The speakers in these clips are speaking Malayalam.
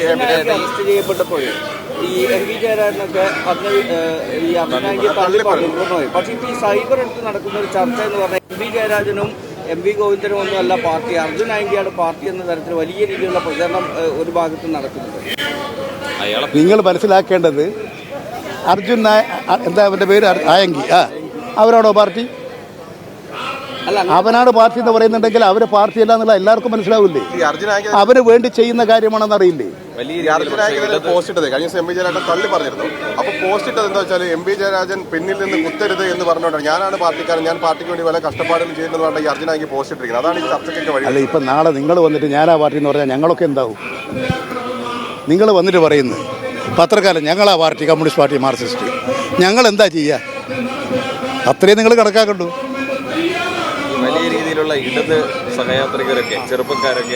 അറസ്റ്റ് ചെയ്യപ്പെട്ടപ്പോൾ ഈ എം വി ജയരാജനൊക്കെ അതിന് ഈ അർജുനാങ്കി തള്ളി പറഞ്ഞിട്ടുണ്ടായി. പക്ഷേ ഇപ്പോൾ ഈ സൈബർ അടുത്ത് നടക്കുന്ന ഒരു ചർച്ച എന്ന് പറഞ്ഞാൽ എം വി ജയരാജനും എം വി ഗോവിന്ദനും ഒന്നും അല്ല പാർട്ടി, അർജുനാങ്കിയാണ് പാർട്ടി എന്ന തരത്തിൽ വലിയ രീതിയിലുള്ള പ്രചരണം ഒരു ഭാഗത്ത് നടക്കുന്നുണ്ട്. നിങ്ങൾ മനസ്സിലാക്കേണ്ടത് അർജുൻ എന്താ അവൻ്റെ പേര് ആയങ്കി അവരാണോ പാർട്ടി? അവനാണ് പാർട്ടി എന്ന് പറയുന്നുണ്ടെങ്കിൽ അവര് പാർട്ടിയല്ല എന്നുള്ള എല്ലാവർക്കും മനസ്സിലാവില്ലേ? അവര് വേണ്ടി ചെയ്യുന്ന കാര്യമാണെന്ന് അറിയില്ലേ? പോസ്റ്റ് ഇട്ടത് കഴിഞ്ഞ ദിവസം എം വി ജയരാജൻ തള്ളി പറഞ്ഞിരുന്നു. അപ്പൊ പോസ്റ്റ് ഇട്ടത് എന്താ വെച്ചാൽ എം വി ജയരാജൻ പിന്നിൽ നിന്ന് കുത്തരുത് എന്ന് പറഞ്ഞുകൊണ്ടാണ് ഞാനാണ് പാർട്ടിക്കാരൻ, ഞാൻ പാർട്ടിക്ക് വേണ്ടി വല്ല കഷ്ടപ്പാടും ചെയ്യുന്നത് പറഞ്ഞാൽ ഈ അർജുനാങ്കി പോസ്റ്റ് ഇട്ടിരിക്കുന്നത്. അതാണ് ഈ ചർച്ചയ്ക്കൊക്കെ വഴി. അല്ല, ഇപ്പൊ നാളെ നിങ്ങൾ വന്നിട്ട് ഞാനാ പാർട്ടി എന്ന് പറഞ്ഞാൽ ഞങ്ങളൊക്കെ എന്താവും? നിങ്ങൾ വന്നിട്ട് പറയുന്നത് പത്രക്കാലം ഞങ്ങളാ പാർട്ടി, കമ്മ്യൂണിസ്റ്റ് പാർട്ടി, മാർക്സിസ്റ്റ്, ഞങ്ങൾ എന്താ ചെയ്യുക? അത്രയും നിങ്ങൾ കണക്കാക്കണ്ടു. വലിയ രീതിയിലുള്ള ഇടത് സഹയാത്രികരൊക്കെ ചെറുപ്പക്കാരൊക്കെ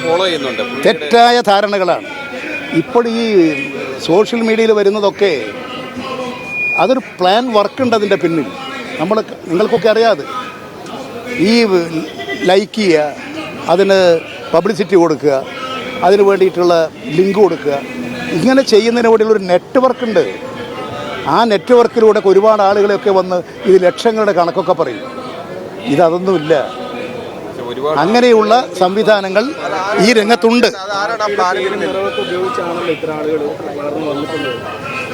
ഫോളോ ചെയ്യുന്നുണ്ട്. തെറ്റായ ധാരണകളാണ് ഇപ്പോൾ ഈ സോഷ്യൽ മീഡിയയിൽ വരുന്നതൊക്കെ. അതൊരു പ്ലാൻ വർക്കുണ്ട് അതിൻ്റെ പിന്നിൽ. നിങ്ങൾക്കൊക്കെ അറിയാതെ ഈ ലൈക്ക് ചെയ്യുക, അതിന് പബ്ലിസിറ്റി കൊടുക്കുക, അതിന് വേണ്ടിയിട്ടുള്ള ലിങ്ക് കൊടുക്കുക, ഇങ്ങനെ ചെയ്യുന്നതിന് വേണ്ടിയുള്ളൊരു നെറ്റ്വർക്ക് ഉണ്ട്. ആ നെറ്റ്വർക്കിലൂടെ ഒരുപാട് ആളുകളെയൊക്കെ വന്ന് ഇത് ലക്ഷങ്ങളുടെ കണക്കൊക്കെ പറയും. ഇതൊന്നുമില്ല. അങ്ങനെയുള്ള സംവിധാനങ്ങൾ ഈ രംഗത്തുണ്ട്.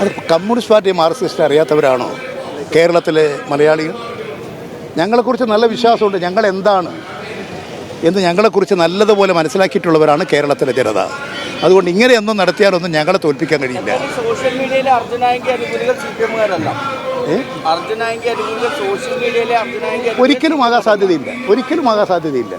അത് കമ്മ്യൂണിസ്റ്റ് പാർട്ടി, മാർക്സിസ്റ്റ് അറിയാത്തവരാണോ കേരളത്തിലെ മലയാളികൾ? ഞങ്ങളെക്കുറിച്ച് നല്ല വിശ്വാസമുണ്ട്. ഞങ്ങൾ എന്താണ് എന്ന് ഞങ്ങളെക്കുറിച്ച് നല്ലതുപോലെ മനസ്സിലാക്കിയിട്ടുള്ളവരാണ് കേരളത്തിലെ ജനത. അതുകൊണ്ട് ഇങ്ങനെയൊന്നും നടത്തിയാലൊന്നും ഞങ്ങളെ തോൽപ്പിക്കാൻ കഴിയില്ല. സോഷ്യൽ മീഡിയയിലെ അർജുനാങ്കി അനുകൂലികൾ സിപിഎമ്മുകാരല്ല. ഒരിക്കലും ആകാൻ സാധ്യതയില്ല.